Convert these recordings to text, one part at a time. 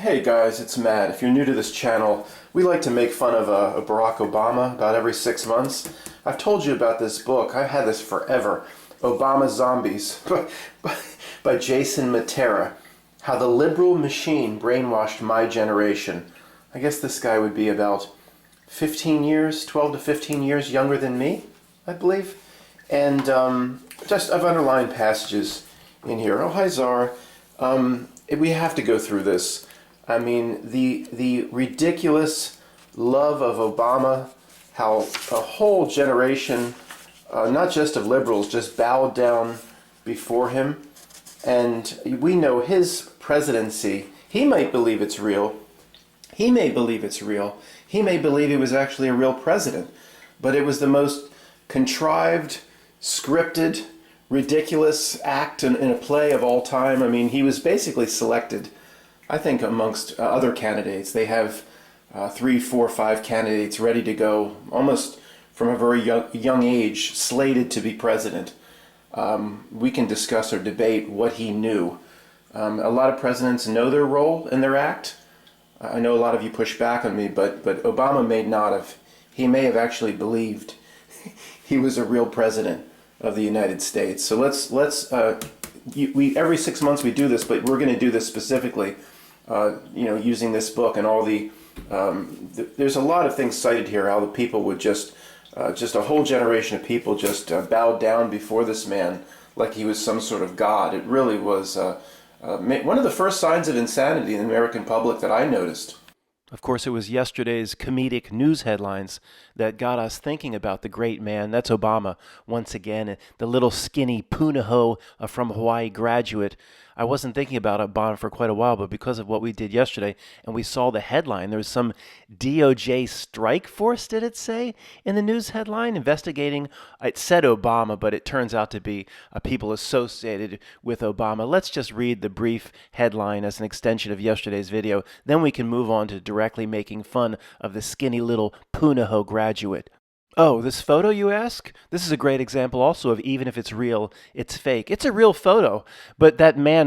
Hey guys, it's Matt. If you're new to this channel, we like to make fun of Barack Obama about every 6 months. I've told you about this book. I've had this forever. Obama Zombies by Jason Matera. How the liberal machine brainwashed my generation. I guess this guy would be about 15 years, 12 to 15 years younger than me, I believe. And I've underlined passages in here. Oh, hi, Zara. We have to go through this. I mean, the ridiculous love of Obama, how a whole generation, not just of liberals, just bowed down before him. And we know his presidency, he might believe it's real. He may believe it's real. He may believe he was actually a real president. But it was the most contrived, scripted, ridiculous act in a play of all time. I mean, he was basically selected, I think, amongst other candidates. They have 3, 4, 5 candidates ready to go, almost from a very young age, slated to be president. We can discuss or debate what he knew. A lot of presidents know their role in their act. I know a lot of you push back on me, but Obama may not have. He may have actually believed he was a real president of the United States. So every 6 months we do this, but we're going to do this specifically, using this book and all there's a lot of things cited here, how the people would just a whole generation of people just bowed down before this man like he was some sort of god. It really was one of the first signs of insanity in the American public that I noticed. Of course, it was yesterday's comedic news headlines that got us thinking about the great man. That's Obama, once again, the little skinny Punahou from Hawaii graduate. I wasn't thinking about Obama for quite a while, but because of what we did yesterday, and we saw the headline, there was some DOJ strike force, did it say, in the news headline, investigating, it said Obama, but it turns out to be people associated with Obama. Let's just read the brief headline as an extension of yesterday's video, then we can move on to directly making fun of the skinny little Punahou graduate. Oh, this photo, you ask? This is a great example also of even if it's real, it's fake. It's a real photo, but that man,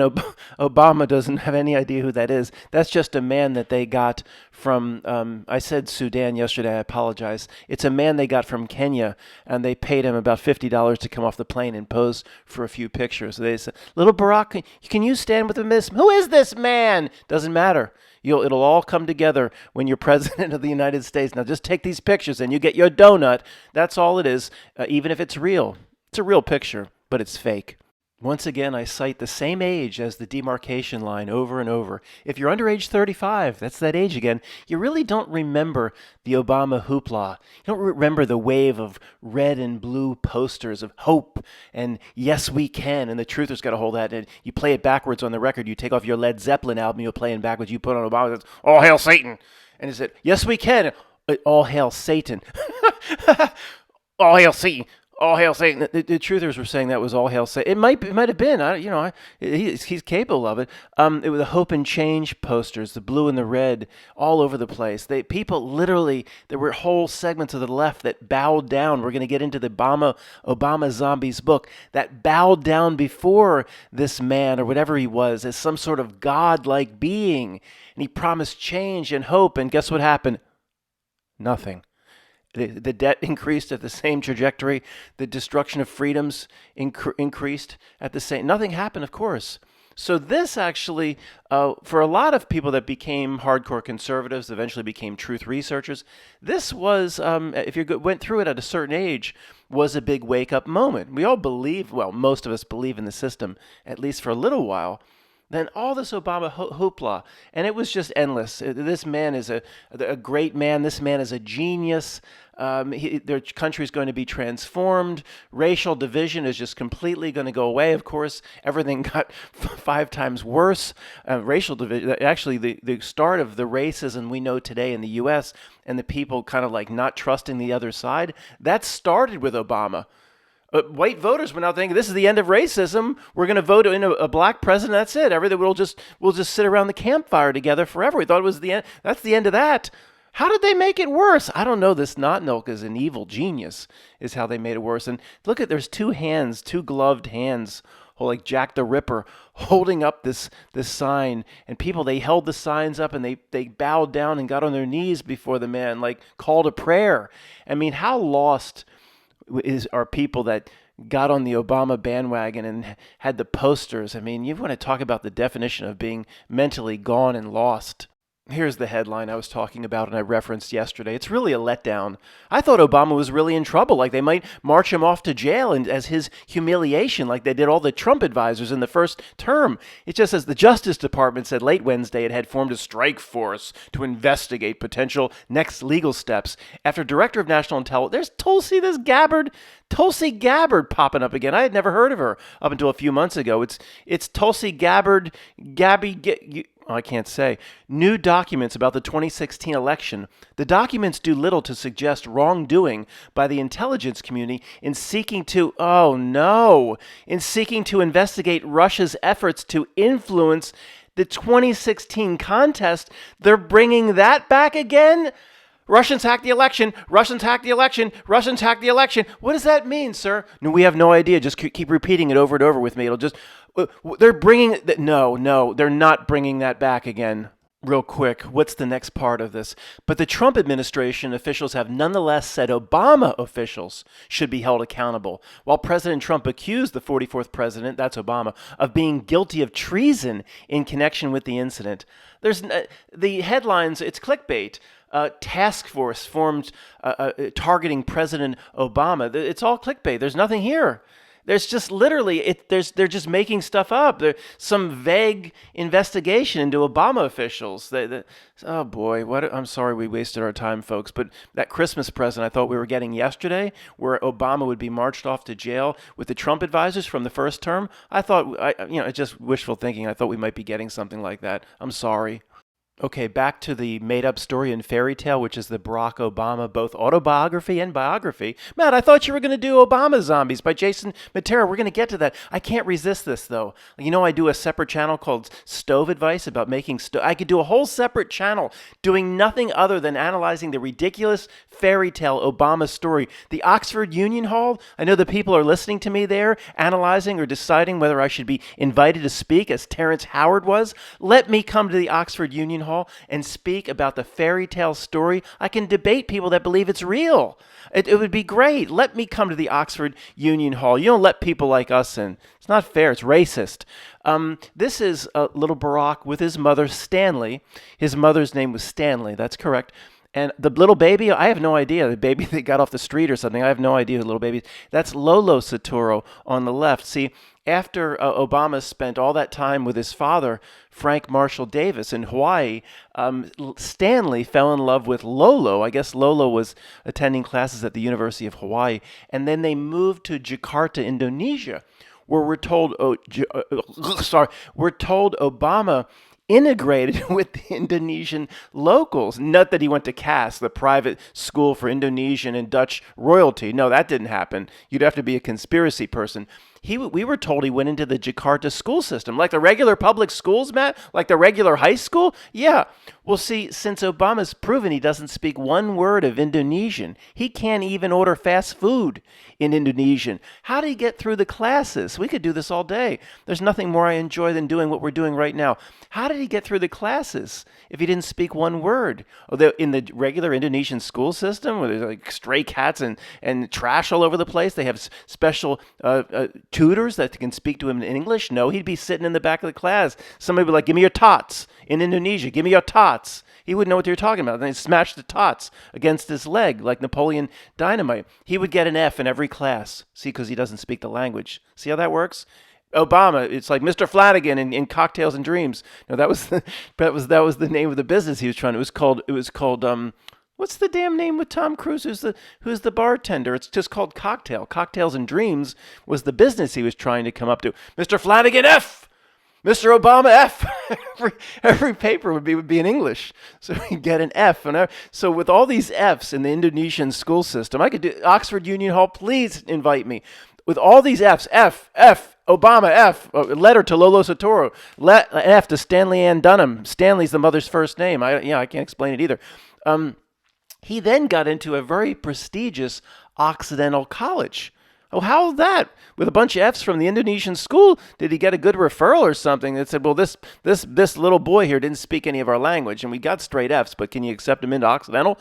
Obama, doesn't have any idea who that is. That's just a man that they got from, I said Sudan yesterday, I apologize. It's a man they got from Kenya, and they paid him about $50 to come off the plane and pose for a few pictures. So they said, little Barack, can you stand with him? Who is this man? Doesn't matter. It'll all come together when you're president of the United States. Now just take these pictures and you get your donut. That's all it is, even if it's real. It's a real picture, but it's fake. Once again, I cite the same age as the demarcation line over and over. If you're under age 35, that's that age again, you really don't remember the Obama hoopla. You don't remember the wave of red and blue posters of hope and yes we can, and the truthers got a hold of that, and you play it backwards on the record. You take off your Led Zeppelin album, you're playing backwards, you put on Obama, it's all hail Satan. And it said, yes we can, all hail Satan. All hail Satan. All hail Satan. The truthers were saying that was all hail Satan. It might have been. He's capable of it. It was the hope and change posters, the blue and the red, all over the place. People literally, there were whole segments of the left that bowed down. We're going to get into the Obama Zombies book that bowed down before this man or whatever he was as some sort of godlike being, and he promised change and hope. And guess what happened? Nothing. The debt increased at the same trajectory. The destruction of freedoms increased at the same. Nothing happened, of course. So this actually, for a lot of people that became hardcore conservatives, eventually became truth researchers, this was, if you went through it at a certain age, was a big wake-up moment. We all believe, well, most of us believe in the system, at least for a little while. Then all this Obama hoopla, and it was just endless. This man is a great man. This man is a genius. Their country is going to be transformed. Racial division is just completely going to go away. Of course, everything got 5 times worse. Racial division, actually, the start of the racism we know today in the U.S. and the people kind of like not trusting the other side, that started with Obama. White voters were now thinking this is the end of racism. We're going to vote in a black president. That's it. Everything we'll just sit around the campfire together forever. We thought it was the end. That's the end of that. How did they make it worse? I don't know. This Notnilk is an evil genius, is how they made it worse. And look there's 2 hands, 2 gloved hands like Jack the Ripper, holding up this sign, and people, they held the signs up and they bowed down and got on their knees before the man, like called a prayer. I mean, how lost are people that got on the Obama bandwagon and had the posters? I mean, you want to talk about the definition of being mentally gone and lost. Here's the headline I was talking about and I referenced yesterday. It's really a letdown. I thought Obama was really in trouble, like they might march him off to jail and as his humiliation, like they did all the Trump advisors in the first term. It just says the Justice Department said late Wednesday it had formed a strike force to investigate potential next legal steps after Director of National Intelligence. There's Tulsi Gabbard popping up again. I had never heard of her up until a few months ago. It's Tulsi Gabbard, I can't say. New documents about the 2016 election. The documents do little to suggest wrongdoing by the intelligence community in seeking to investigate Russia's efforts to influence the 2016 contest. They're bringing that back again? Russians hacked the election. Russians hacked the election. Russians hacked the election. What does that mean, sir? No, we have no idea. Just keep repeating it over and over with me. It'll just... They're bringing... No, they're not bringing that back again. Real quick, what's the next part of this? But the Trump administration officials have nonetheless said Obama officials should be held accountable, while President Trump accused the 44th president, that's Obama, of being guilty of treason in connection with the incident. There's the headlines, it's clickbait. Task force formed targeting President Obama. It's all clickbait. There's nothing here. There's just literally, they're just making stuff up. There's some vague investigation into Obama officials. Oh boy, I'm sorry we wasted our time, folks. But that Christmas present I thought we were getting yesterday, where Obama would be marched off to jail with the Trump advisors from the first term, I thought, it's just wishful thinking. I thought we might be getting something like that. I'm sorry. Okay, back to the made-up story and fairy tale, which is the Barack Obama, both autobiography and biography. Matt, I thought you were going to do Obama Zombies by Jason Matera. We're going to get to that. I can't resist this, though. You know, I do a separate channel called Stove Advice about making stove. I could do a whole separate channel doing nothing other than analyzing the ridiculous fairy tale Obama story. The Oxford Union Hall, I know the people are listening to me there, analyzing or deciding whether I should be invited to speak, as Terrence Howard was. Let me come to the Oxford Union Hall and speak about the fairy tale story. I can debate people that believe it's real. It would be great. Let me come to the Oxford Union Hall. You don't let people like us in. It's not fair. It's racist. This is little Barack with his mother, Stanley. His mother's name was Stanley. That's correct. And the little baby, I have no idea. The baby that got off the street or something, I have no idea who the little baby is. That's Lolo Soetoro on the left. See, after Obama spent all that time with his father, Frank Marshall Davis, in Hawaii, Stanley fell in love with Lolo. I guess Lolo was attending classes at the University of Hawaii. And then they moved to Jakarta, Indonesia, where we're told Obama integrated with the Indonesian locals. Not that he went to CAS, the private school for Indonesian and Dutch royalty. No, that didn't happen. You'd have to be a conspiracy person. We were told he went into the Jakarta school system, like the regular public schools, Matt, like the regular high school. Yeah. Well, see, since Obama's proven he doesn't speak one word of Indonesian, he can't even order fast food in Indonesian. How did he get through the classes? We could do this all day. There's nothing more I enjoy than doing what we're doing right now. How did he get through the classes if he didn't speak one word? In the regular Indonesian school system, where there's like stray cats and trash all over the place, they have special tutors that can speak to him in English? No, he'd be sitting in the back of the class. Somebody would be like, give me your tots. In Indonesia, give me your tots. He wouldn't know what they were talking about. Then he'd smash the tots against his leg like Napoleon Dynamite. He would get an F in every class. See, because he doesn't speak the language. See how that works? Obama, it's like Mr. Flanagan in Cocktails and Dreams. No, that was the name of the business he was trying. It was called what's the damn name with Tom Cruise? Who's the bartender? It's just called Cocktails and Dreams was the business he was trying to come up to. Mr. Flanagan F. Mr. Obama F. every paper would be in English, so you get an F. So with all these Fs in the Indonesian school system, I could do Oxford Union Hall. Please invite me. With all these Fs, F, Obama F, a letter to Lolo Soetoro, F to Stanley Ann Dunham. Stanley's the mother's first name. I can't explain it either. He then got into a very prestigious Occidental college. Oh, how's that? With a bunch of F's from the Indonesian school, did he get a good referral or something that said, well, this little boy here didn't speak any of our language, and we got straight F's, but can you accept him into Occidental?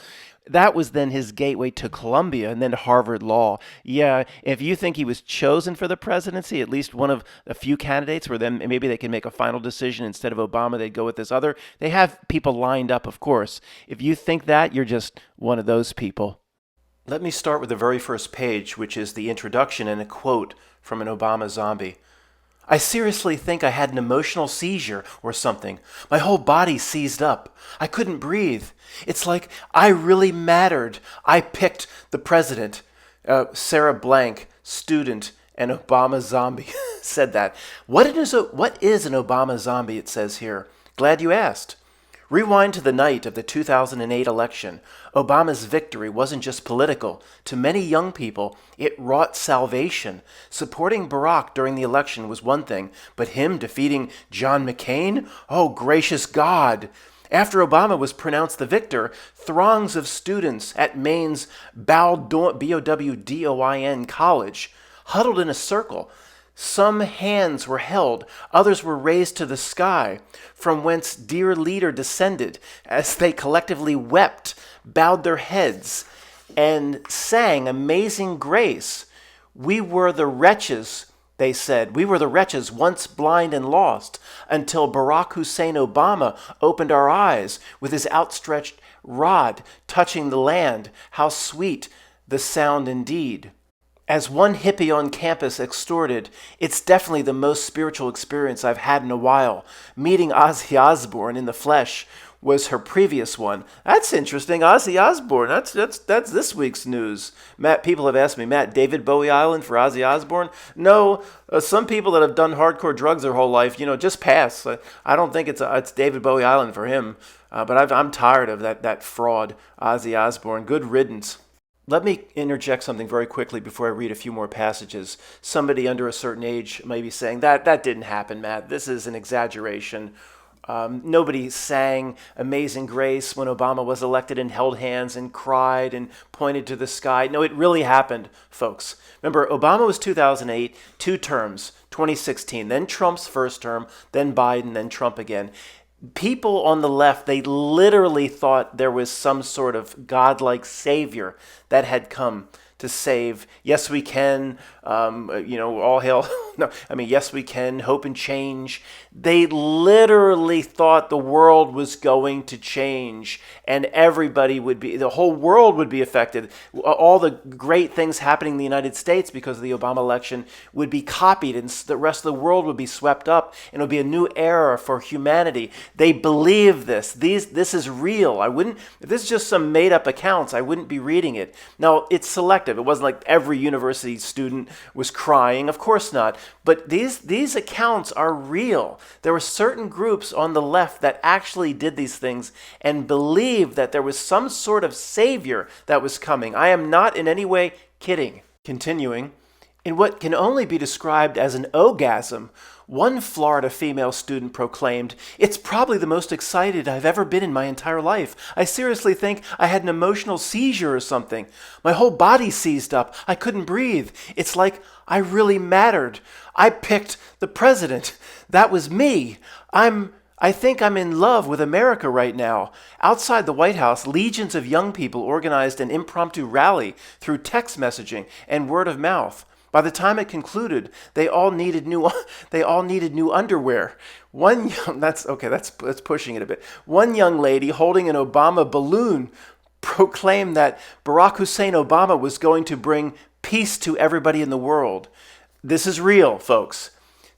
That was then his gateway to Columbia and then Harvard Law. Yeah, if you think he was chosen for the presidency, at least one of a few candidates where then maybe they can make a final decision instead of Obama, they'd go with this other. They have people lined up, of course. If you think that, you're just one of those people. Let me start with the very first page, which is the introduction and a quote from an Obama zombie. I seriously think I had an emotional seizure or something. My whole body seized up. I couldn't breathe. It's like I really mattered. I picked the president. Sarah Blank, student and Obama zombie, said that. What is an Obama zombie, it says here? Glad you asked. Rewind to the night of the 2008 election. Obama's victory wasn't just political. To many young people, it wrought salvation. Supporting Barack during the election was one thing, but him defeating John McCain? Oh, gracious God! After Obama was pronounced the victor, throngs of students at Maine's Bowdoin College huddled in a circle. Some hands were held, others were raised to the sky, from whence dear leader descended, as they collectively wept, bowed their heads, and sang Amazing Grace. We were the wretches, they said. We were the wretches once blind and lost, until Barack Hussein Obama opened our eyes with his outstretched rod touching the land. How sweet the sound indeed. As one hippie on campus extorted, it's definitely the most spiritual experience I've had in a while. Meeting Ozzy Osbourne in the flesh was her previous one. That's interesting, Ozzy Osbourne. That's this week's news. Matt, people have asked me, Matt, David Bowie Island for Ozzy Osbourne? No, some people that have done hardcore drugs their whole life, just pass. I don't think it's David Bowie Island for him. But I'm tired of that fraud, Ozzy Osbourne. Good riddance. Let me interject something very quickly before I read a few more passages. Somebody under a certain age may be saying, that didn't happen, Matt. This is an exaggeration. Nobody sang Amazing Grace when Obama was elected and held hands and cried and pointed to the sky. No, it really happened, folks. Remember, Obama was 2008, 2 terms, 2016, then Trump's first term, then Biden, then Trump again. People on the left, they literally thought there was some sort of godlike savior that had come to save. Yes, we can, all hail. No, yes, we can, hope and change. They literally thought the world was going to change and the whole world would be affected. All the great things happening in the United States because of the Obama election would be copied and the rest of the world would be swept up and it would be a new era for humanity. They believe this. This is real. If this is just some made up accounts, I wouldn't be reading it. Now, it's selective. It wasn't like every university student was crying. Of course not. But these accounts are real. There were certain groups on the left that actually did these things and believed that there was some sort of savior that was coming. I am not in any way kidding. Continuing, in what can only be described as an orgasm, one Florida female student proclaimed, "It's probably the most excited I've ever been in my entire life. I seriously think I had an emotional seizure or something. My whole body seized up. I couldn't breathe. It's like I really mattered. I picked the president. That was me. I think I'm in love with America right now." Outside the White House, legions of young people organized an impromptu rally through text messaging and word of mouth. By the time it concluded, they all needed new underwear. That's pushing it a bit. One young lady holding an Obama balloon proclaimed that Barack Hussein Obama was going to bring peace to everybody in the world. This is real, folks.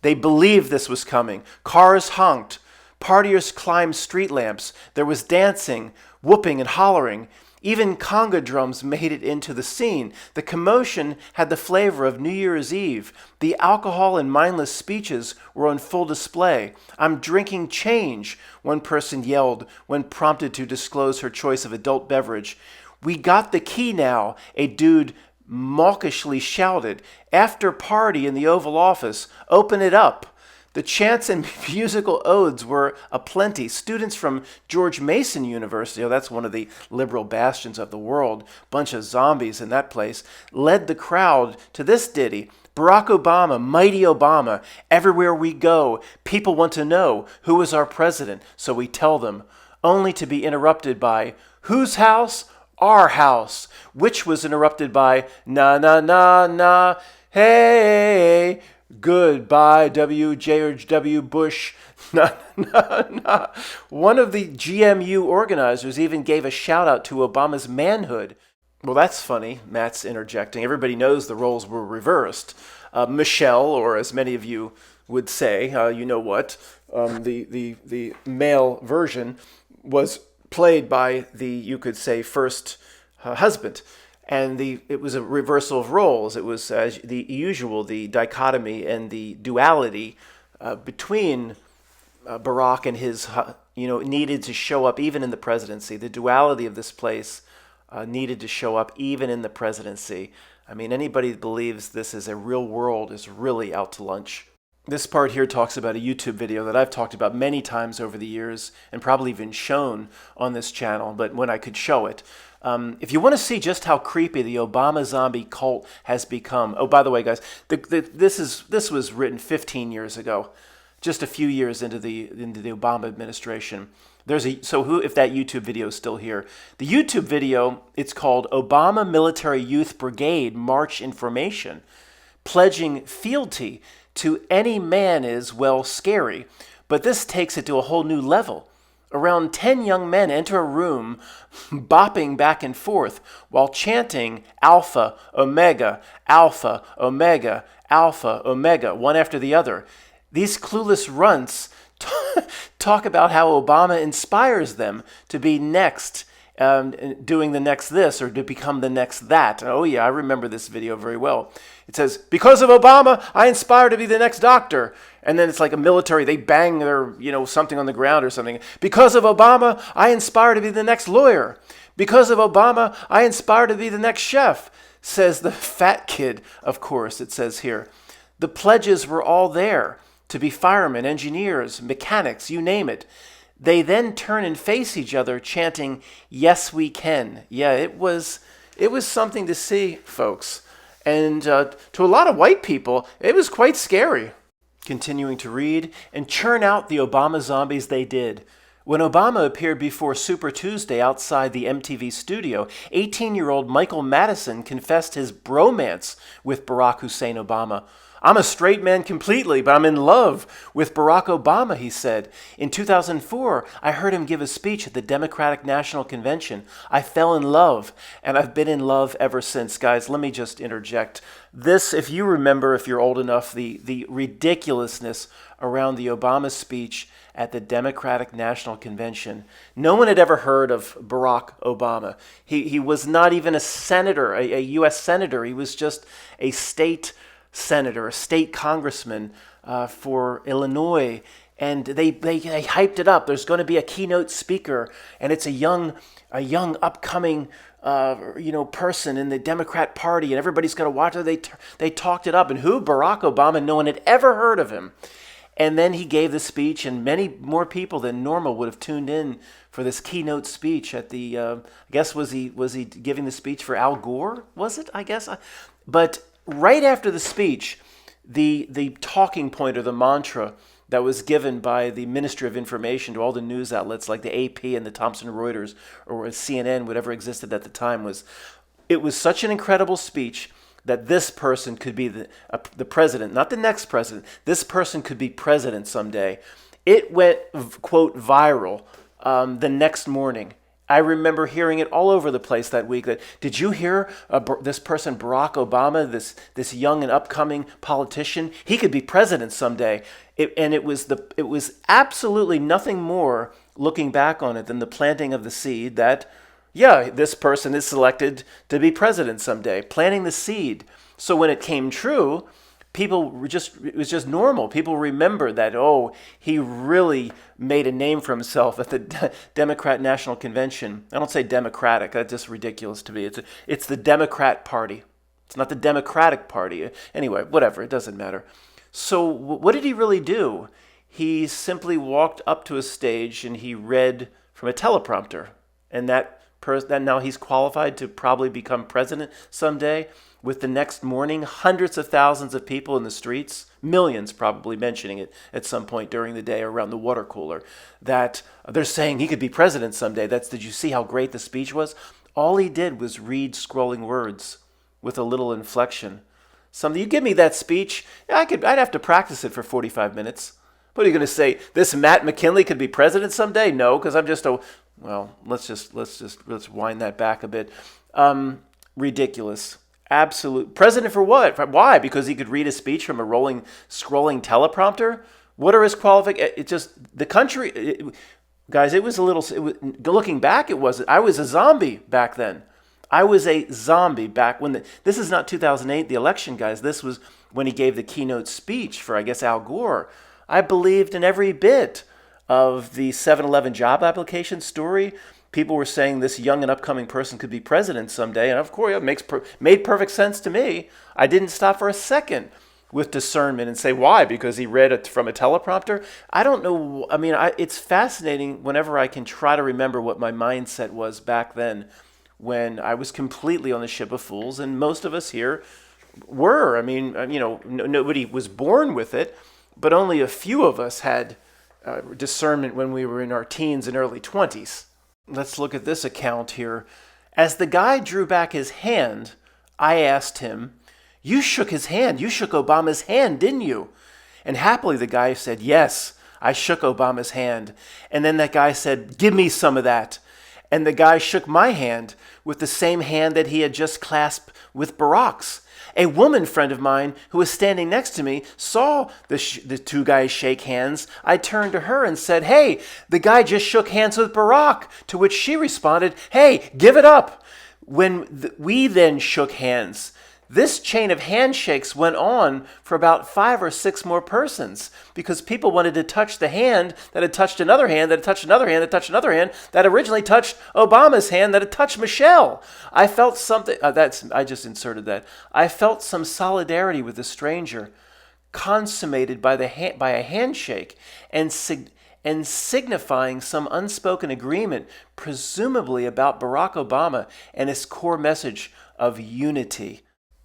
They believed this was coming. Cars honked. Partiers climbed street lamps. There was dancing, whooping, and hollering. Even conga drums made it into the scene. The commotion had the flavor of New Year's Eve. The alcohol and mindless speeches were on full display. "I'm drinking change," one person yelled when prompted to disclose her choice of adult beverage. "We got the key now," a dude mawkishly shouted. "After party in the Oval Office. Open it up." The chants and musical odes were aplenty. Students from George Mason University, that's one of the liberal bastions of the world, bunch of zombies in that place, led the crowd to this ditty. Barack Obama, mighty Obama, everywhere we go, people want to know who is our president, so we tell them, only to be interrupted by, whose house? Our house, which was interrupted by, na na na na, hey, goodbye, George W. Bush. Nah, nah, nah. One of the GMU organizers even gave a shout out to Obama's manhood. Well, that's funny, Matt's interjecting. Everybody knows the roles were reversed. Michelle, or as many of you would say, you know what, the male version was played by the, you could say, first husband. And it was a reversal of roles. It was the usual, the dichotomy and the duality between Barack and his, needed to show up even in the presidency. The duality of this place needed to show up even in the presidency. I mean, anybody that believes this is a real world is really out to lunch. This part here talks about a YouTube video that I've talked about many times over the years and probably even shown on this channel, but when I could show it. If you want to see just how creepy the Obama zombie cult has become, oh, by the way, guys, this was written 15 years ago, just a few years into the Obama administration. If that YouTube video is still here, the YouTube video, it's called Obama Military Youth Brigade March Information, pledging fealty to any man is, well, scary. But this takes it to a whole new level. Around 10 young men enter a room, bopping back and forth while chanting Alpha, Omega, Alpha, Omega, Alpha, Omega, one after the other. These clueless runts talk about how Obama inspires them to be next, doing the next this or to become the next that. Oh yeah, I remember this video very well. It says, because of Obama, I inspire to be the next doctor. And then it's like a military, they bang their, something on the ground or something. Because of Obama, I inspire to be the next lawyer. Because of Obama, I inspire to be the next chef, says the fat kid, of course, it says here. The pledges were all there to be firemen, engineers, mechanics, you name it. They then turn and face each other chanting, yes, we can. Yeah, it was something to see, folks. And to a lot of white people, it was quite scary. Continuing to read, and churn out the Obama zombies they did. When Obama appeared before Super Tuesday outside the MTV studio, 18-year-old Michael Madison confessed his bromance with Barack Hussein Obama. I'm a straight man completely, but I'm in love with Barack Obama, he said. In 2004, I heard him give a speech at the Democratic National Convention. I fell in love, and I've been in love ever since. Guys, let me just interject. This, if you remember, if you're old enough, the ridiculousness around the Obama speech at the Democratic National Convention. No one had ever heard of Barack Obama. He was not even a senator, a U.S. senator. He was just a state senator, a state congressman for Illinois, and they hyped it up. There's going to be a keynote speaker, and it's a young upcoming person in the Democrat Party, and everybody's going to watch it. They talked it up, and who? Barack Obama. No one had ever heard of him. And then he gave the speech, and many more people than normal would have tuned in for this keynote speech at the. I guess was he giving the speech for Al Gore? Was it? I guess. But right after the speech, the talking point or the mantra that was given by the Ministry of Information to all the news outlets like the AP and the Thomson Reuters or CNN, whatever existed at the time, it was such an incredible speech that this person could be the president, not the next president. This person could be president someday. It went, quote, viral the next morning. I remember hearing it all over the place that week. Did you hear this person, Barack Obama, this young and upcoming politician? He could be president someday. It was absolutely nothing more, looking back on it, than the planting of the seed that, yeah, this person is selected to be president someday. Planting the seed. So when it came true, it was just normal. People remembered that, he really made a name for himself at the Democrat National Convention. I don't say Democratic. That's just ridiculous to me. It's the Democrat Party. It's not the Democratic Party. Anyway, whatever. It doesn't matter. So what did he really do? He simply walked up to a stage and he read from a teleprompter, and that now he's qualified to probably become president someday. With the next morning, hundreds of thousands of people in the streets, millions probably mentioning it at some point during the day around the water cooler, that they're saying he could be president someday. Did you see how great the speech was? All he did was read scrolling words with a little inflection. You give me that speech, I'd have to practice it for 45 minutes. What are you going to say? This Matt McKinley could be president someday? No, because I'm just let's wind that back a bit. Ridiculous. Absolute. President for what? Why? Because he could read a speech from a scrolling teleprompter? What are his qualifications? It just, the country, guys, looking back, I was a zombie back then. I was a zombie back when this is not 2008, the election, guys. This was when he gave the keynote speech for, I guess, Al Gore. I believed in every bit of the 7-Eleven job application story. People were saying this young and upcoming person could be president someday. And of course, it made perfect sense to me. I didn't stop for a second with discernment and say, why? Because he read it from a teleprompter? I don't know. I mean, it's fascinating whenever I can try to remember what my mindset was back then when I was completely on the ship of fools. And most of us here were. I mean, nobody was born with it, but only a few of us had discernment when we were in our teens and early 20s. Let's look at this account here. As the guy drew back his hand, I asked him, "You shook his hand. You shook Obama's hand, didn't you?" And happily the guy said, "Yes, I shook Obama's hand." And then that guy said, "Give me some of that." And the guy shook my hand with the same hand that he had just clasped with Barack's. A woman friend of mine who was standing next to me saw the two guys shake hands. I turned to her and said, "Hey, the guy just shook hands with Barack." To which she responded, "Hey, give it up." We then shook hands. This chain of handshakes went on for about 5 or 6 more persons because people wanted to touch the hand that had touched another hand, that had touched another hand, that touched another hand, that originally touched Obama's hand, that had touched Michelle. I felt something, I just inserted that. I felt some solidarity with the stranger, consummated by a handshake and signifying some unspoken agreement, presumably about Barack Obama and his core message of unity.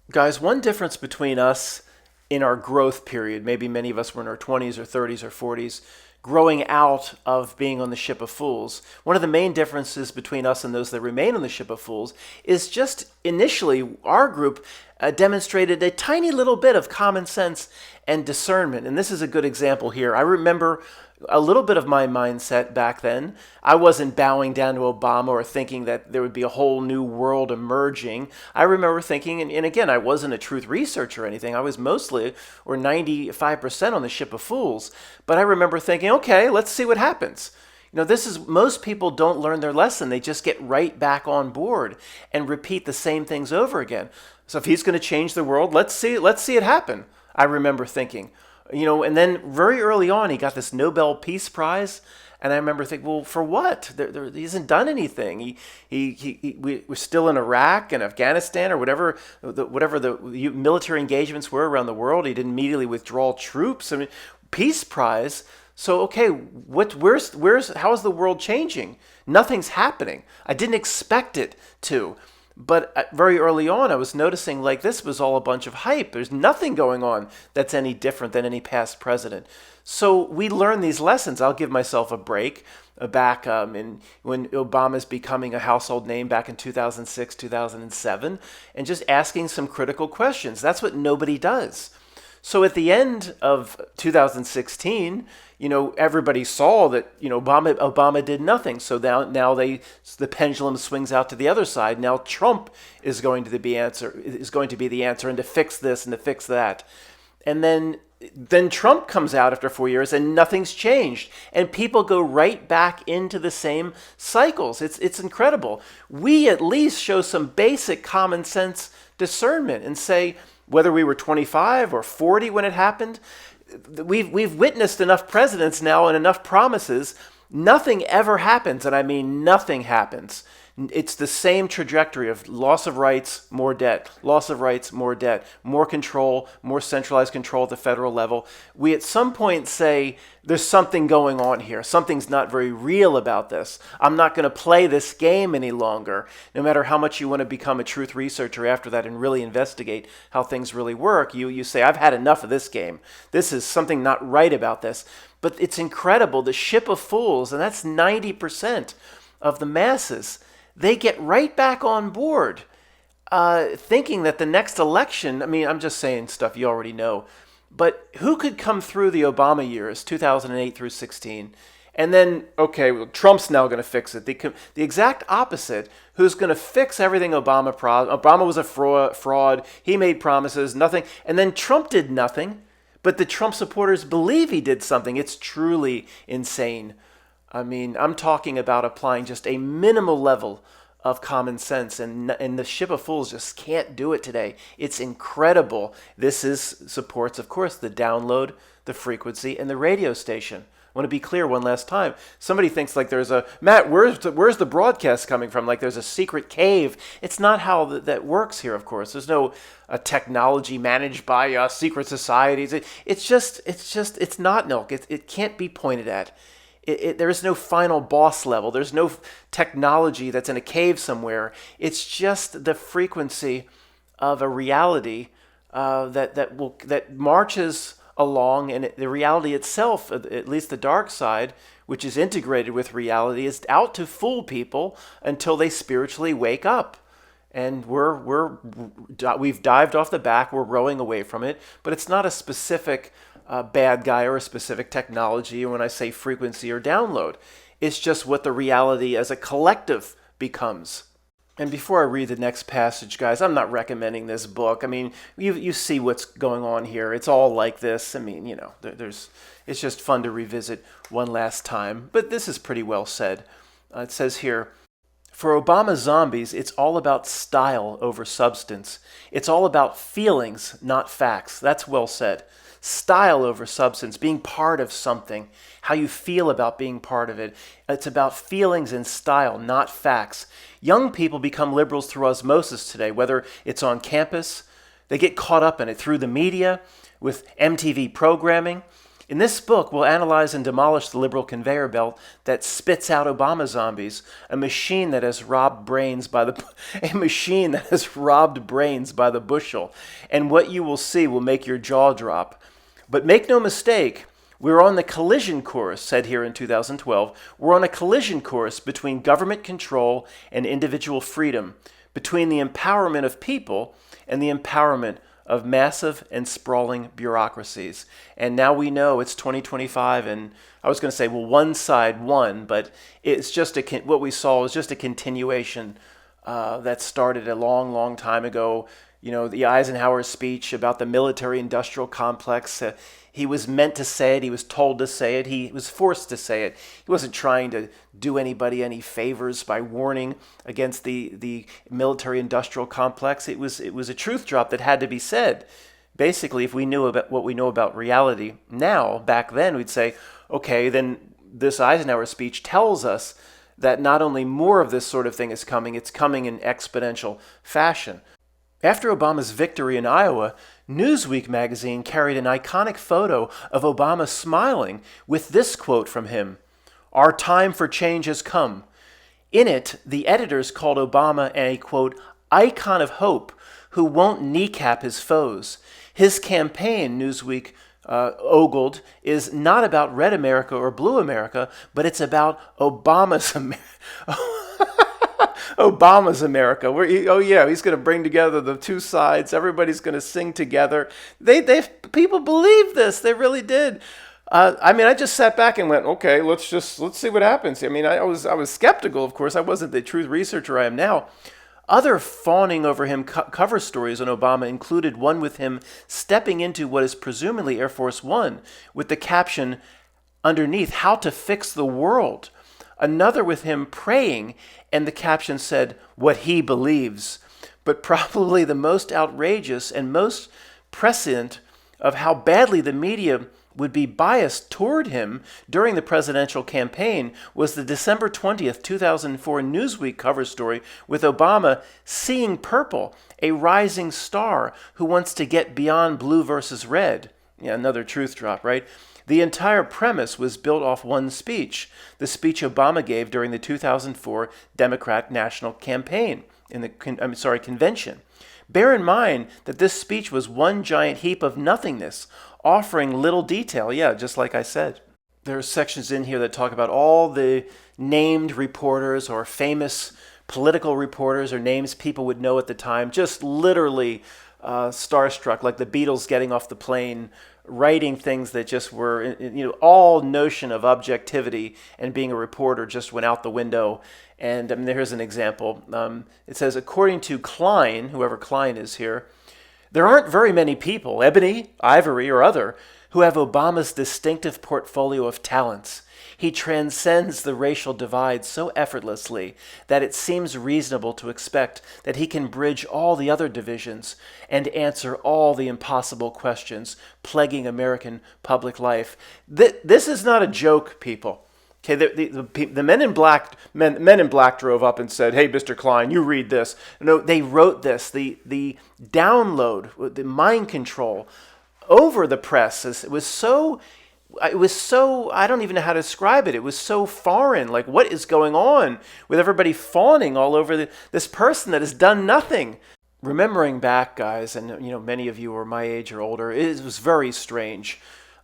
Guys, one difference between us in our growth period, maybe many of us were in our 20s or 30s or 40s, growing out of being on the ship of fools. One of the main differences between us and those that remain on the ship of fools is just initially our group demonstrated a tiny little bit of common sense and discernment. And this is a good example here. I remember a little bit of my mindset back then. I wasn't bowing down to Obama or thinking that there would be a whole new world emerging. I remember thinking, and again, I wasn't a truth researcher or anything. I was mostly, or 95% on the ship of fools. But I remember thinking, okay, let's see what happens. Most people don't learn their lesson. They just get right back on board and repeat the same things over again. So if he's going to change the world, let's see it happen. I remember thinking. And then very early on, he got this Nobel Peace Prize, and I remember thinking, well, for what? He hasn't done anything. We're still in Iraq and Afghanistan or whatever the military engagements were around the world. He didn't immediately withdraw troops. I mean, Peace Prize. So okay, how is the world changing? Nothing's happening. I didn't expect it to. But very early on, I was noticing like this was all a bunch of hype. There's nothing going on that's any different than any past president. So we learn these lessons. I'll give myself a break back when Obama's becoming a household name back in 2006, 2007, and just asking some critical questions. That's what nobody does. So at the end of 2016, everybody saw that, Obama did nothing. So now the pendulum swings out to the other side. Now Trump is going to be the answer, and to fix this and to fix that. And then Trump comes out after 4 years and nothing's changed. And people go right back into the same cycles. It's incredible. We at least show some basic common sense discernment and say, whether we were 25 or 40 when it happened, we've witnessed enough presidents now and enough promises. Nothing ever happens, and I mean nothing happens. It's the same trajectory of loss of rights, more debt, loss of rights, more debt, more control, more centralized control at the federal level. We at some point say, there's something going on here. Something's not very real about this. I'm not going to play this game any longer. No matter how much you want to become a truth researcher after that and really investigate how things really work, you say, I've had enough of this game. This is something not right about this. But it's incredible. The ship of fools, and that's 90% of the masses, they get right back on board, thinking that the next election, I mean, I'm just saying stuff you already know, but who could come through the Obama years, 2008 through 16, and then, okay, well, Trump's now going to fix it. The exact opposite, who's going to fix everything Obama was a fraud, he made promises, nothing, and then Trump did nothing, but the Trump supporters believe he did something. It's truly insane. I mean, I'm talking about applying just a minimal level of common sense, and the ship of fools just can't do it today. It's incredible. This supports, of course, the download, the frequency, and the radio station. I want to be clear one last time. Somebody thinks like there's Matt, where's the broadcast coming from? Like there's a secret cave. It's not how that works here, of course. There's no technology managed by secret societies. It's not milk. It can't be pointed at. There is no final boss level. There's no technology that's in a cave somewhere. It's just the frequency of a reality that marches along, and the reality itself, at least the dark side, which is integrated with reality, is out to fool people until they spiritually wake up. And we've dived off the back. We're rowing away from it, but it's not a specific bad guy or a specific technology. And when I say frequency or download, it's just what the reality as a collective becomes. And before I read the next passage, guys, I'm not recommending this book. I mean, you see what's going on here. It's all like this. I mean, it's just fun to revisit one last time. But this is pretty well said. It says here, for Obama zombies, it's all about style over substance. It's all about feelings, not facts. That's well said. Style over substance, being part of something, how you feel about being part of it. It's about feelings and style, not facts. Young people become liberals through osmosis today, whether it's on campus, they get caught up in it through the media, with MTV programming. In this book, we'll analyze and demolish the liberal conveyor belt that spits out Obama zombies, a machine that has robbed brains by the bushel. And what you will see will make your jaw drop. But make no mistake, we're on the collision course, said here in 2012. We're on a collision course between government control and individual freedom, between the empowerment of people and the empowerment of massive and sprawling bureaucracies. And now we know it's 2025, and I was going to say, well, one side won, but it's just what we saw was just a continuation that started a long, long time ago. The Eisenhower speech about the military-industrial complex. He was meant to say it. He was told to say it. He was forced to say it. He wasn't trying to do anybody any favors by warning against the military-industrial complex. It was a truth drop that had to be said. Basically, if we knew about what we know about reality now, back then, we'd say, okay, then this Eisenhower speech tells us that not only more of this sort of thing is coming, it's coming in exponential fashion. After Obama's victory in Iowa, Newsweek magazine carried an iconic photo of Obama smiling with this quote from him, "Our time for change has come." In it, the editors called Obama a, quote, icon of hope who won't kneecap his foes. His campaign, Newsweek ogled, is not about red America or blue America, but it's about Obama's America. Obama's America. He's going to bring together the two sides. Everybody's going to sing together. People believe this. They really did. I just sat back and went, okay, let's see what happens. I mean, I was skeptical, of course. I wasn't the truth researcher I am now. Other fawning over him cover stories on Obama included one with him stepping into what is presumably Air Force One with the caption underneath, "How to Fix the World." Another with him praying, and the caption said, "What he believes." But probably the most outrageous and most prescient of how badly the media would be biased toward him during the presidential campaign was the December 20th, 2004 Newsweek cover story with Obama seeing purple, a rising star who wants to get beyond blue versus red. Yeah, another truth drop, right? The entire premise was built off one speech, the speech Obama gave during the 2004 Democrat National Campaign, convention. Bear in mind that this speech was one giant heap of nothingness, offering little detail. Yeah, just like I said. There are sections in here that talk about all the named reporters or famous political reporters or names people would know at the time, just literally starstruck, like the Beatles getting off the plane, writing things that just were, all notion of objectivity and being a reporter just went out the window. And here's an example. It says, according to Klein, whoever Klein is here, there aren't very many people, ebony, ivory, or other, who have Obama's distinctive portfolio of talents. He transcends the racial divide so effortlessly that it seems reasonable to expect that he can bridge all the other divisions and answer all the impossible questions plaguing American public life. This is not a joke, people. Okay, the men in black drove up and said, "Hey, Mr. Klein, you read this." No, they wrote this. The download, the mind control over the press, it was so, I don't even know how to describe it. It was so foreign. Like, what is going on with everybody fawning all over this person that has done nothing? Remembering back, guys, and many of you are my age or older, it was very strange.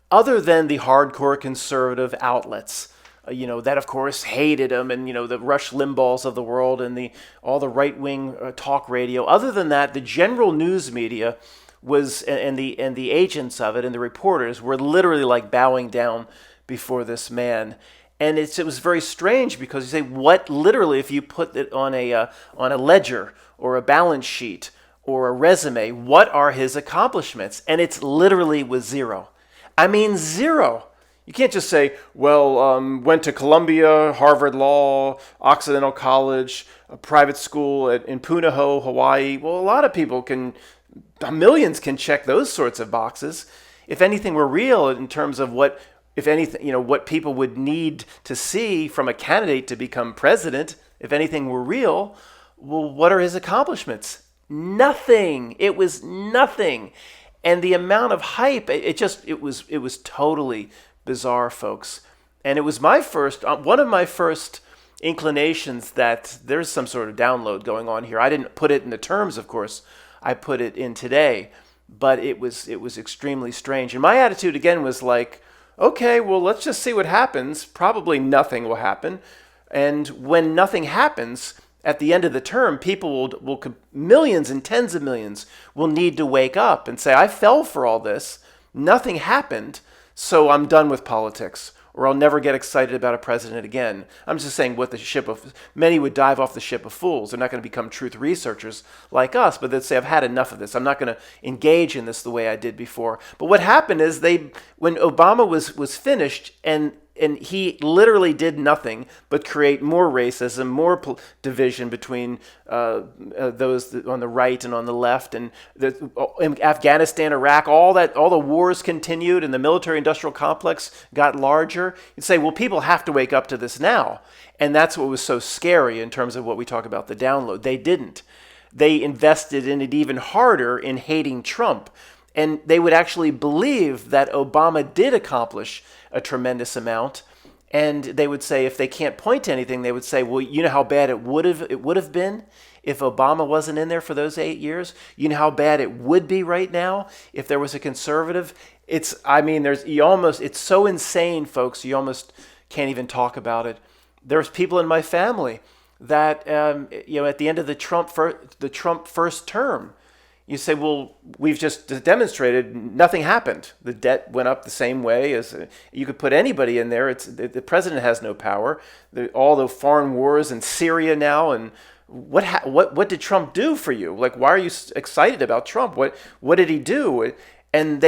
Other than the hardcore conservative outlets, that of course hated him, and the Rush Limbaughs of the world, and all the right-wing talk radio. Other than that, the general news media was, and the agents of it and the reporters were literally like bowing down before this man. And it was very strange, because you say, what literally, if you put it on a ledger or a balance sheet or a resume, what are his accomplishments? And it's literally was zero. I mean, zero. You can't just say, well, went to Columbia, Harvard Law, Occidental College, a private school in Punahou, Hawaii. Well, a lot of people millions can check those sorts of boxes. If anything were real in terms of what people would need to see from a candidate to become president, if anything were real, well, what are his accomplishments? Nothing. It was nothing. And the amount of hype, it was totally bizarre, folks. And it was one of my first inclinations that there's some sort of download going on here. I didn't put it in the terms, of course. I put it in today, but it was extremely strange. And my attitude again was like, okay, well, let's just see what happens. Probably nothing will happen. And when nothing happens, at the end of the term, people will millions and tens of millions will need to wake up and say, I fell for all this. Nothing happened, so I'm done with politics, or I'll never get excited about a president again. I'm just saying many would dive off the ship of fools. They're not going to become truth researchers like us, but they'd say, I've had enough of this. I'm not going to engage in this the way I did before. But what happened is when Obama was finished, and he literally did nothing but create more racism, more division between those on the right and on the left, and in Afghanistan, Iraq, all the wars continued, and the military-industrial complex got larger. You'd say, well, people have to wake up to this now, and that's what was so scary in terms of what we talk about the download. They didn't. They invested in it even harder in hating Trump. And they would actually believe that Obama did accomplish a tremendous amount. And they would say, if they can't point to anything, they would say, well, you know how bad it would have been if Obama wasn't in there for those 8 years? You know how bad it would be right now if there was a conservative? It's so insane, folks, you almost can't even talk about it. There's people in my family that, at the end of the Trump first term, you say, well, we've just demonstrated nothing happened. The debt went up the same way as you could put anybody in there. The president has no power. All the foreign wars in Syria now, and what did Trump do for you? Like, why are you excited about Trump? What did he do? And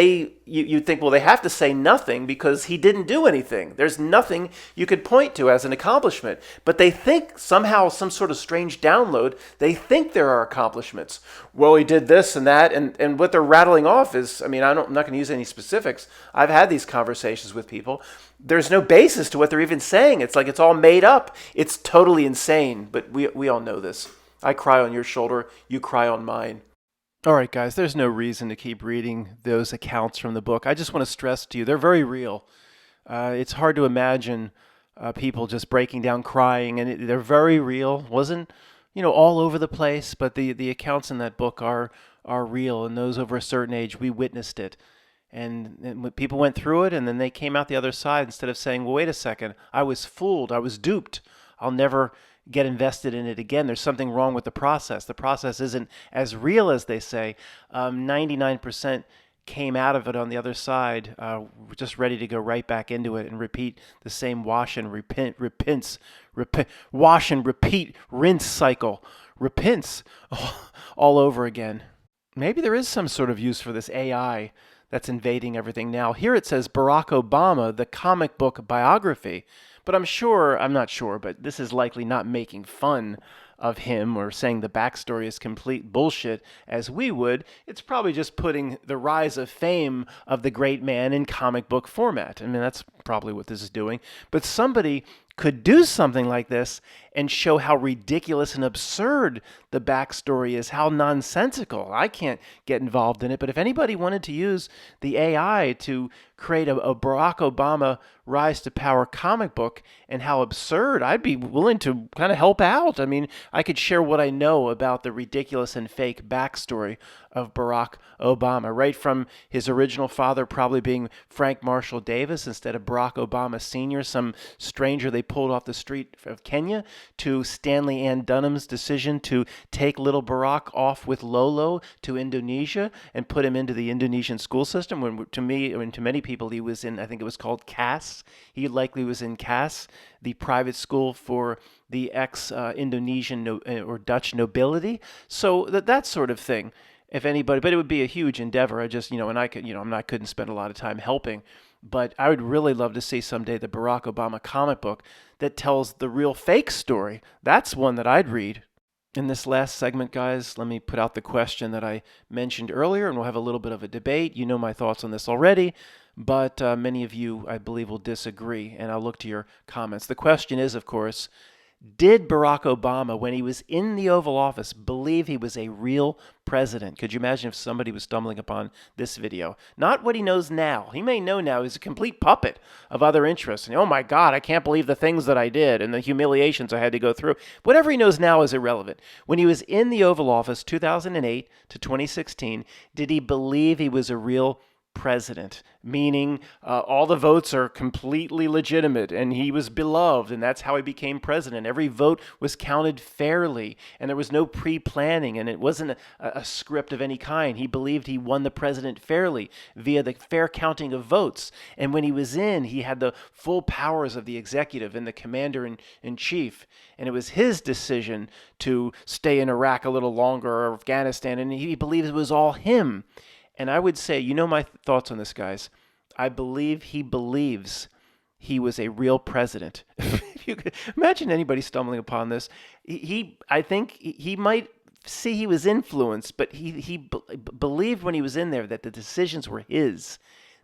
you'd think, well, they have to say nothing because he didn't do anything. There's nothing you could point to as an accomplishment. But they think somehow, some sort of strange download, they think there are accomplishments. Well, he did this and that, and what they're rattling off is, I mean, I'm not going to use any specifics. I've had these conversations with people. There's no basis to what they're even saying. It's like it's all made up. It's totally insane, but we all know this. I cry on your shoulder, you cry on mine. All right, guys, there's no reason to keep reading those accounts from the book. I just want to stress to you, they're very real. It's hard to imagine people just breaking down crying, and they're very real. Wasn't, all over the place, but the accounts in that book are real, and those over a certain age, we witnessed it. And when people went through it, and then they came out the other side, instead of saying, well, wait a second, I was fooled, I was duped, I'll never get invested in it again. There's something wrong with the process. The process isn't as real as they say. 99% came out of it on the other side, just ready to go right back into it and repeat the same wash and repeat, rinse cycle. Repents all over again. Maybe there is some sort of use for this AI that's invading everything now. Here it says Barack Obama, the comic book biography. But I'm not sure, but this is likely not making fun of him or saying the backstory is complete bullshit as we would. It's probably just putting the rise of fame of the great man in comic book format. I mean, that's probably what this is doing. But somebody could do something like this and show how ridiculous and absurd the backstory is, how nonsensical. I can't get involved in it, but if anybody wanted to use the AI to create a Barack Obama rise to power comic book and how absurd, I'd be willing to kind of help out. I mean, I could share what I know about the ridiculous and fake backstory of Barack Obama, right from his original father probably being Frank Marshall Davis instead of Barack Obama Sr., some stranger they pulled off the street of Kenya, to Stanley Ann Dunham's decision to take little Barack off with Lolo to Indonesia and put him into the Indonesian school system, when to me, and to many people, he was in, I think it was called CAS. He likely was in CAS, the private school for the ex-Indonesian or Dutch nobility. So that sort of thing. If anybody, but it would be a huge endeavor. I just, and I could, couldn't spend a lot of time helping, but I would really love to see someday the Barack Obama comic book that tells the real fake story. That's one that I'd read. In this last segment, guys, let me put out the question that I mentioned earlier, and we'll have a little bit of a debate. You know my thoughts on this already, but many of you, I believe, will disagree, and I'll look to your comments. The question is, of course, did Barack Obama, when he was in the Oval Office, believe he was a real president? Could you imagine if somebody was stumbling upon this video? Not what he knows now. He may know now he's a complete puppet of other interests. And, oh my God, I can't believe the things that I did and the humiliations I had to go through. Whatever he knows now is irrelevant. When he was in the Oval Office, 2008 to 2016, did he believe he was a real president, meaning all the votes are completely legitimate and he was beloved, and that's how he became president. Every vote was counted fairly and there was no pre-planning, and it wasn't a script of any kind. He believed he won the president fairly via the fair counting of votes, and when he was in, he had the full powers of the executive and the commander-in-chief, and it was his decision to stay in Iraq a little longer or Afghanistan, and he believed it was all him. And I would say, my thoughts on this, guys. I believe he believes he was a real president. If you could imagine anybody stumbling upon this, I think he might see he was influenced, but he believed when he was in there that the decisions were his,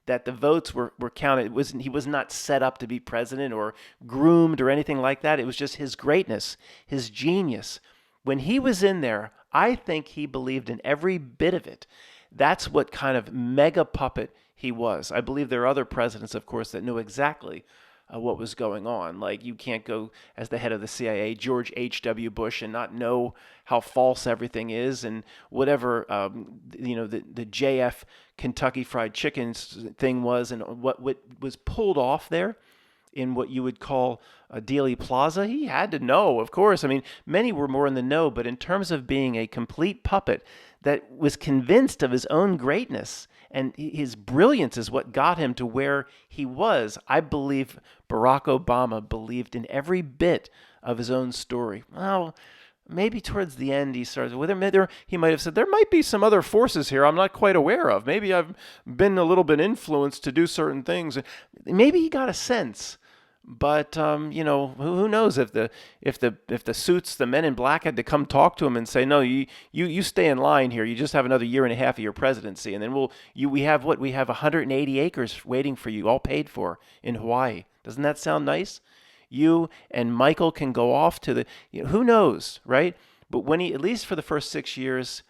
that the votes were counted. He was not set up to be president or groomed or anything like that. It was just his greatness, his genius. When he was in there, I think he believed in every bit of it. That's what kind of mega puppet he was. I believe there are other presidents, of course, that knew exactly what was going on. Like, you can't go as the head of the CIA, George H.W. Bush, and not know how false everything is, and whatever the JF Kentucky Fried Chicken thing was, and what was pulled off there in what you would call a Dealey Plaza. He had to know, of course. I mean, many were more in the know, but in terms of being a complete puppet that was convinced of his own greatness and his brilliance is what got him to where he was, I believe Barack Obama believed in every bit of his own story. Well, maybe towards the end he started with him. He might have said there might be some other forces here I'm not quite aware of. Maybe I've been a little bit influenced to do certain things. Maybe he got a sense. But who knows if the suits, the men in black, had to come talk to him and say, no, you stay in line here. You just have another year and a half of your presidency, and then we have 180 acres waiting for you, all paid for in Hawaii. Doesn't that sound nice? You and Michael can go off to who knows, right? But when at least for the first 6 years,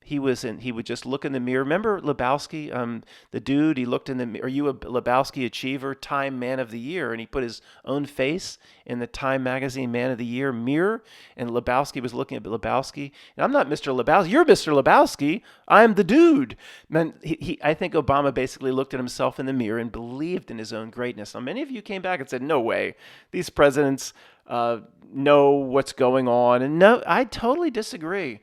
he would just look in the mirror. Remember Lebowski, the dude, he looked in the mirror. Are you a Lebowski achiever, Time Man of the Year? And he put his own face in the Time Magazine Man of the Year mirror. And Lebowski was looking at Lebowski. And I'm not Mr. Lebowski. You're Mr. Lebowski. I'm the dude. Man, I think Obama basically looked at himself in the mirror and believed in his own greatness. Now, many of you came back and said, no way. These presidents know what's going on. And no, I totally disagree.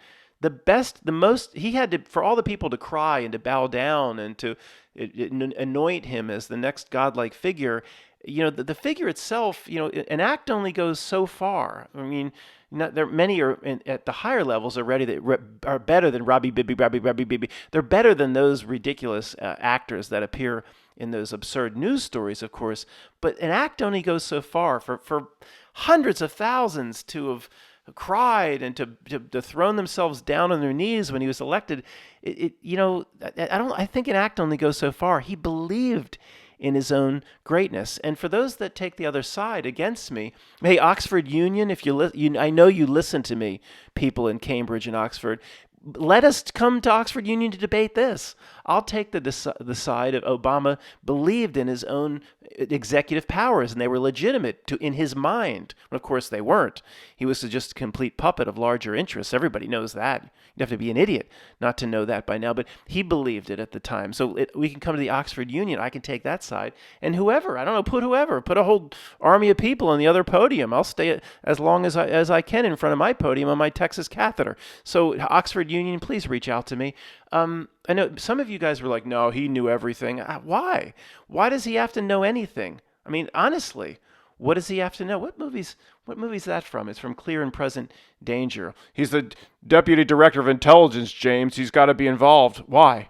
He had to, for all the people to cry and to bow down and to anoint him as the next godlike figure, the figure itself, an act only goes so far. I mean, many are at the higher levels already that are better than Robbie Bibby. They're better than those ridiculous actors that appear in those absurd news stories, of course. But an act only goes so far. For hundreds of thousands to have cried and to thrown themselves down on their knees when he was elected, I think an act only goes so far. He believed in his own greatness. And for those that take the other side against me, hey, Oxford Union, if I know you listen to me, people in Cambridge and Oxford, let us come to Oxford Union to debate this. I'll take the side of Obama believed in his own executive powers, and they were legitimate in his mind. Of course, they weren't. He was just a complete puppet of larger interests. Everybody knows that. You'd have to be an idiot not to know that by now, but he believed it at the time. So we can come to the Oxford Union. I can take that side. And whoever, I don't know, put a whole army of people on the other podium. I'll stay as long as I can in front of my podium on my Texas catheter. So Oxford Union, please reach out to me. I know some of you guys were like, no, he knew everything. Why? Why does he have to know anything? I mean, honestly, what does he have to know? What movie's that from? It's from Clear and Present Danger. He's the deputy director of intelligence, James. He's got to be involved. Why?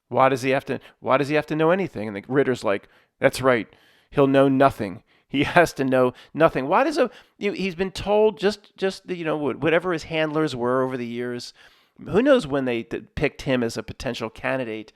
Why does he have to know anything? And the Ritter's like, that's right. He'll know nothing. He has to know nothing. Why does he's been told just whatever his handlers were over the years. Who knows when they picked him as a potential candidate?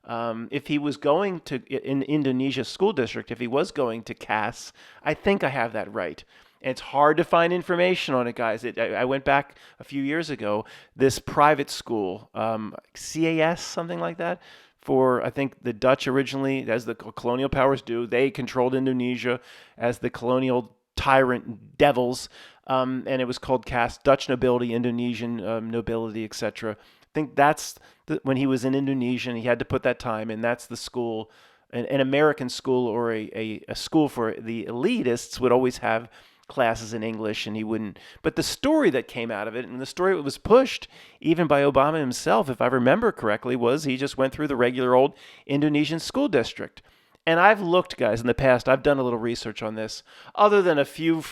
If he was going to, in Indonesia school district, if he was going to CAS, I think I have that right. And it's hard to find information on it, guys. I went back a few years ago, this private school, CAS, something like that, for, I think, the Dutch originally, as the colonial powers do. They controlled Indonesia as the colonial tyrant devils. And it was called CAS, Dutch Nobility, Indonesian Nobility, etc. I think that's when he was in Indonesia, and he had to put that time in. That's the school, an American school or a school for the elitists would always have classes in English, and he wouldn't. But the story that came out of it, and the story that was pushed even by Obama himself, if I remember correctly, was he just went through the regular old Indonesian school district. And I've looked, guys, in the past, I've done a little research on this. Other than a few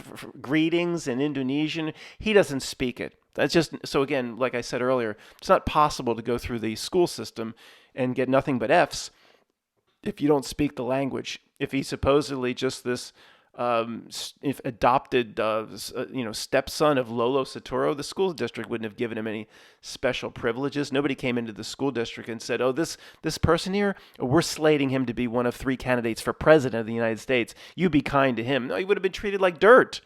greetings in Indonesian, he doesn't speak it. That's just, so again, like I said earlier, it's not possible to go through the school system and get nothing but Fs if you don't speak the language. If he's supposedly just this if adopted, stepson of Lolo Soetoro, the school district wouldn't have given him any special privileges. Nobody came into the school district and said, oh, this person here, we're slating him to be one of 3 candidates for president of the United States. You be kind to him. No, he would have been treated like dirt.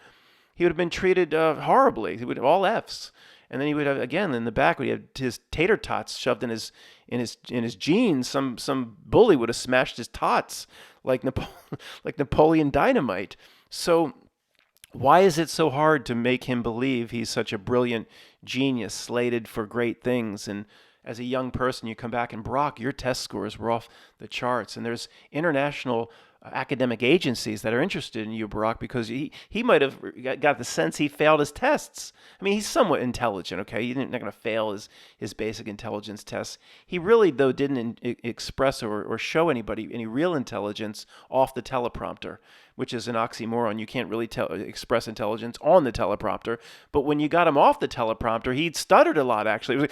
He would have been treated horribly. He would have all Fs. And then he would have, again, in the back, when he had his tater tots shoved in his jeans, some bully would have smashed his tots like Napoleon Dynamite. So why is it so hard to make him believe he's such a brilliant genius, slated for great things? And as a young person, you come back and, Brock, your test scores were off the charts. And there's international academic agencies that are interested in you, Barack, because he might have got the sense he failed his tests. I mean, he's somewhat intelligent, okay? He's not going to fail his basic intelligence tests. He really, though, didn't express or show anybody any real intelligence off the teleprompter. which is an oxymoron. You can't really express intelligence on the teleprompter. But when you got him off the teleprompter, he stuttered a lot, actually. It was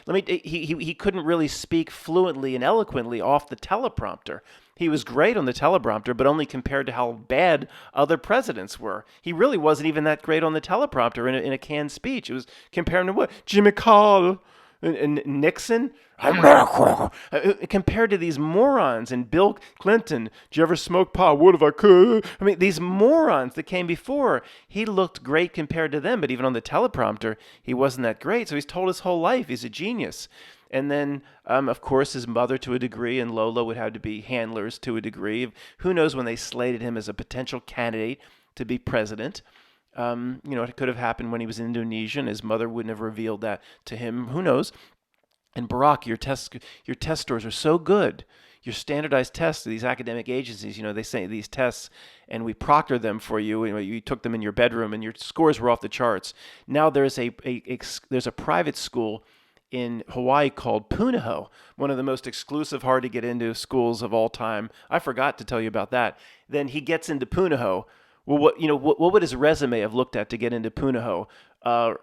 like, he couldn't really speak fluently and eloquently off the teleprompter. He was great on the teleprompter, but only compared to how bad other presidents were. He really wasn't even that great on the teleprompter in a canned speech. It was comparing to what? Jimmy Carter and Nixon? Compared to these morons and Bill Clinton. Did you ever smoke pot? What if I could? I mean, these morons that came before, he looked great compared to them, but even on the teleprompter, he wasn't that great. So he's told his whole life he's a genius. And then, of course, his mother to a degree, and Lola would have to be handlers to a degree. Who knows when they slated him as a potential candidate to be president. It could have happened when he was in Indonesia, and his mother wouldn't have revealed that to him. Who knows? And Barack, your test scores are so good. Your standardized tests, these academic agencies, they say these tests, and we proctor them for you. You took them in your bedroom, and your scores were off the charts. Now there's a private school in Hawaii called Punahou, one of the most exclusive, hard to get into schools of all time. I forgot to tell you about that. Then he gets into Punahou. Well, what would his resume have looked at to get into Punahou?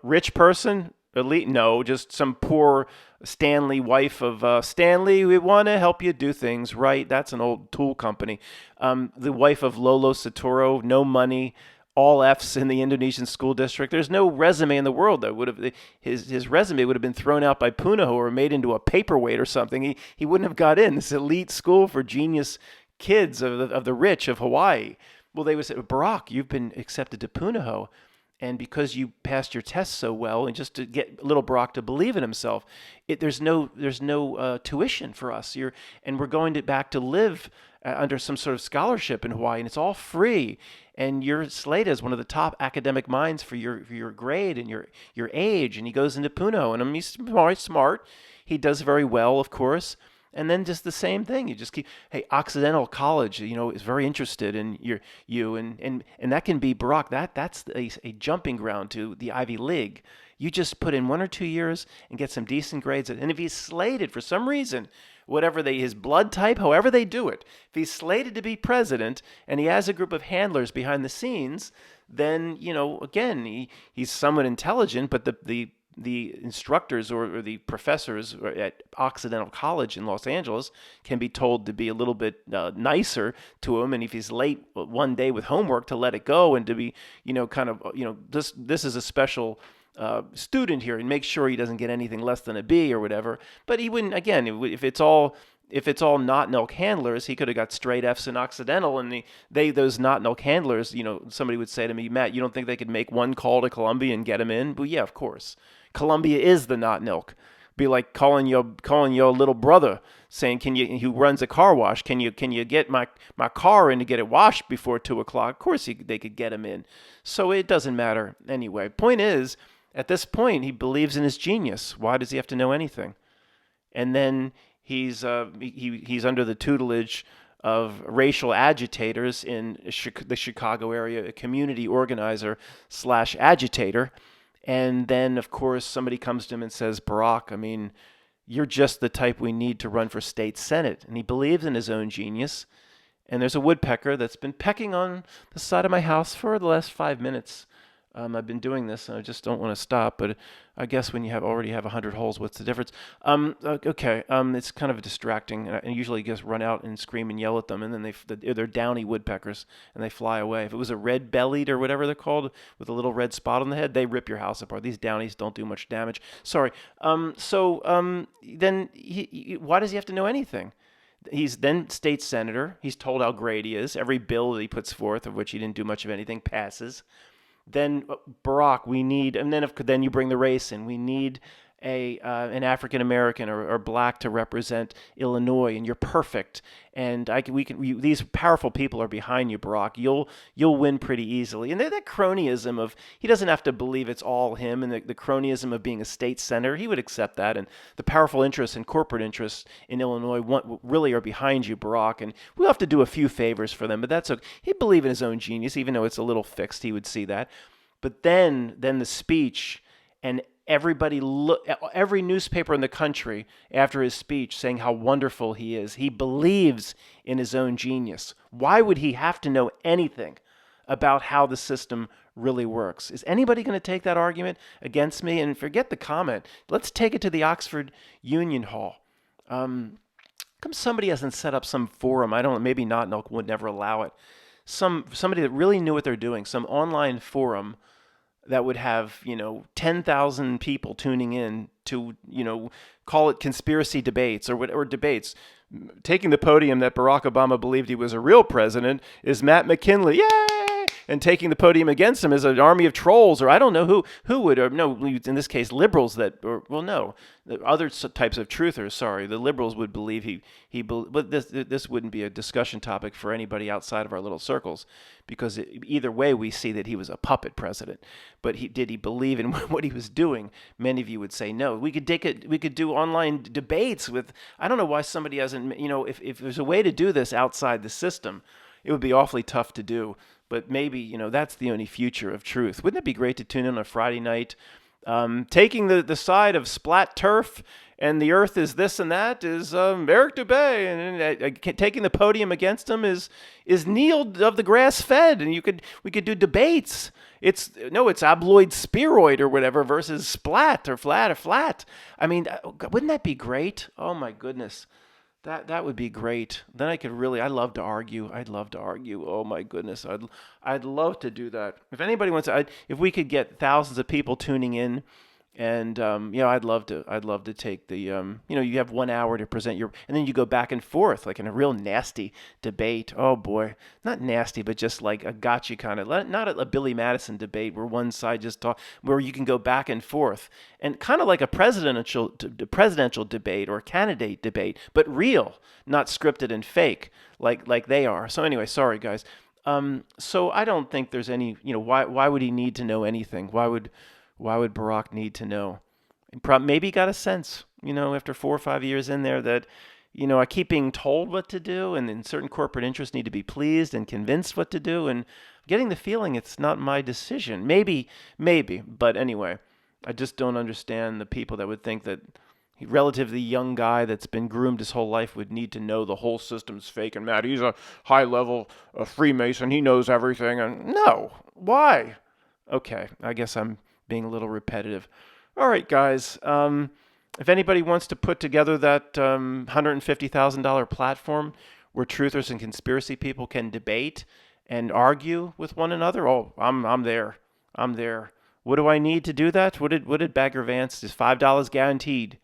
Rich person, elite? No, just some poor Stanley, wife of Stanley. We want to help you do things right. That's an old tool company. The wife of Lolo Soetoro, no money. All F's in the Indonesian school district. There's no resume in the world that would have his resume would have been thrown out by Punahou or made into a paperweight or something. He wouldn't have got in this elite school for genius kids of the rich of Hawaii. Well, they would say, Barack, you've been accepted to Punahou, and because you passed your tests so well, and just to get little Barack to believe in himself, there's no tuition for us. And we're going back to live under some sort of scholarship in Hawaii, and it's all free. And you're slated as one of the top academic minds for your grade and your age. And he goes into Punahou, and he's smart. He does very well, of course. And then just the same thing. You just keep, hey, Occidental College, is very interested in you, and that can be Barack. That's a jumping ground to the Ivy League. You just put in 1 or 2 years and get some decent grades. And if he's slated for some reason, whatever his blood type, however they do it, if he's slated to be president and he has a group of handlers behind the scenes, then, again, he's somewhat intelligent, but the instructors or the professors at Occidental College in Los Angeles can be told to be a little bit nicer to him, and if he's late one day with homework, to let it go, and to be, this is a special student here, and make sure he doesn't get anything less than a B or whatever. But he wouldn't, again, if it's all not Nelk handlers, he could have got straight F's in Occidental, and those not Nelk handlers, somebody would say to me, Matt, you don't think they could make one call to Columbia and get him in? Well, yeah, of course. Columbia is the not Nelk. Be like calling your little brother saying, who runs a car wash, can you get my car in to get it washed before 2:00? Of course they could get him in. So it doesn't matter anyway. Point is, at this point, he believes in his genius. Why does he have to know anything? And then he's under the tutelage of racial agitators in the Chicago area, a community organizer / agitator. And then, of course, somebody comes to him and says, Barack, you're just the type we need to run for state senate. And he believes in his own genius. And there's a woodpecker that's been pecking on the side of my house for the last 5 minutes. I've been doing this, and I just don't want to stop. But I guess when you already have 100 holes, what's the difference? Okay. It's kind of distracting. And usually just run out and scream and yell at them, and then they're downy woodpeckers, and they fly away. If it was a red-bellied or whatever they're called, with a little red spot on the head, they rip your house apart. These downies don't do much damage. Sorry. Then why does he have to know anything? He's then state senator. He's told how great he is. Every bill that he puts forth, of which he didn't do much of anything, passes. Then Barack, we need, and then you bring the race in. We need an African American or black to represent Illinois, and you're perfect. And these powerful people are behind you, Barack. You'll win pretty easily. And that cronyism of, he doesn't have to believe it's all him, and the cronyism of being a state senator, he would accept that. And the powerful interests and corporate interests in Illinois really are behind you, Barack. And we'll have to do a few favors for them, but that's okay. He'd believe in his own genius, even though it's a little fixed. He would see that. But then the speech, and every newspaper in the country after his speech saying how wonderful he is. He believes in his own genius. Why would he have to know anything about how the system really works? Is anybody going to take that argument against me? And forget the comment. Let's take it to the Oxford Union Hall. Come, somebody hasn't set up some forum. I don't. Maybe not. And would never allow it. Somebody that really knew what they're doing. Some online forum that would have 10,000 people tuning in to call it conspiracy debates or debates. Taking the podium that Barack Obama believed he was a real president is Matt McKinley. Yay! And taking the podium against him is an army of trolls, or I don't know who would, or no, in this case, liberals other types of truthers. Sorry, the liberals would believe but this wouldn't be a discussion topic for anybody outside of our little circles, because either way we see that he was a puppet president. But did he believe in what he was doing? Many of you would say no. We could do online debates with. I don't know why somebody hasn't. If there's a way to do this outside the system, it would be awfully tough to do. But maybe, that's the only future of truth. Wouldn't it be great to tune in on a Friday night? Taking the side of splat turf and the earth is this and that is Eric Dubay. And taking the podium against him is Neil of the Grass Fed. And we could do debates. It's abloid spheroid or whatever versus splat or flat. I mean, wouldn't that be great? Oh, my goodness. That would be great. Then I love to argue. I'd love to argue. Oh my goodness. I'd love to do that. If anybody wants if we could get thousands of people tuning in, and I'd love to take the you have 1 hour to present and then you go back and forth like in a real nasty debate. Oh boy. Not nasty, but just like a gotcha kind of, not a Billy Madison debate where one side just talk, where you can go back and forth, and kind of like a presidential debate or candidate debate, but real, not scripted and fake like they are. So anyway, sorry guys. So I don't think there's any, why would he need to know anything? Why would Barack need to know? Maybe he got a sense, after 4 or 5 years in there that, I keep being told what to do, and then certain corporate interests need to be pleased and convinced what to do, and getting the feeling it's not my decision. Maybe. But anyway, I just don't understand the people that would think that a relatively young guy that's been groomed his whole life would need to know the whole system's fake, and Matt, he's a high-level Freemason, he knows everything. And no, why? Okay, I guess I'm being a little repetitive. All right, guys. If anybody wants to put together that $150,000 platform where truthers and conspiracy people can debate and argue with one another, I'm there. What do I need to do that? What did Bagger Vance? Is $5 guaranteed?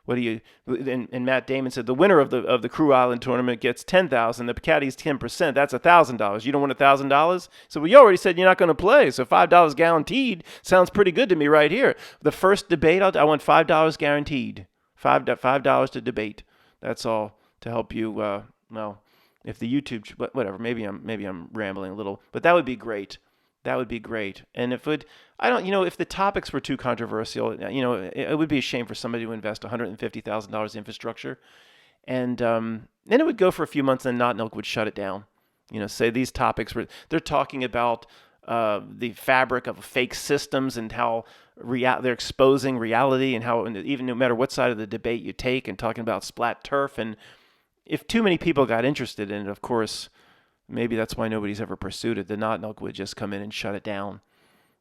What do you? And Matt Damon said the winner of the Crew Island tournament gets $10,000. The caddy's 10%. That's $1,000. You don't want $1,000. So you already said you're not going to play. So $5 guaranteed sounds pretty good to me right here. The first debate, I want $5 guaranteed. $5 to debate. That's all to help you. If the YouTube, whatever. Maybe I'm rambling a little, but that would be great. That would be great. And if the topics were too controversial, it would be a shame for somebody to invest $150,000 in infrastructure. And then it would go for a few months and Not Milk would shut it down. Say these topics they're talking about the fabric of fake systems and how they're exposing reality, and how even no matter what side of the debate you take, and talking about splat turf. And if too many people got interested in it, of course, maybe that's why nobody's ever pursued it. The Not Milk would just come in and shut it down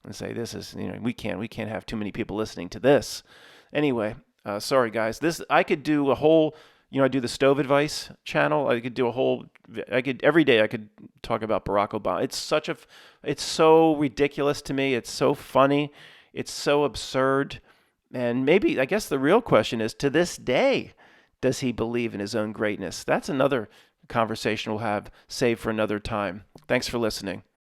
and say, this is, we can't have too many people listening to this. Anyway, sorry guys. I could do a whole, I do the Stove Advice channel. Every day I could talk about Barack Obama. It's so ridiculous to me. It's so funny. It's so absurd. And maybe, I guess the real question is, to this day, does he believe in his own greatness? That's another conversation we'll have saved for another time. Thanks for listening.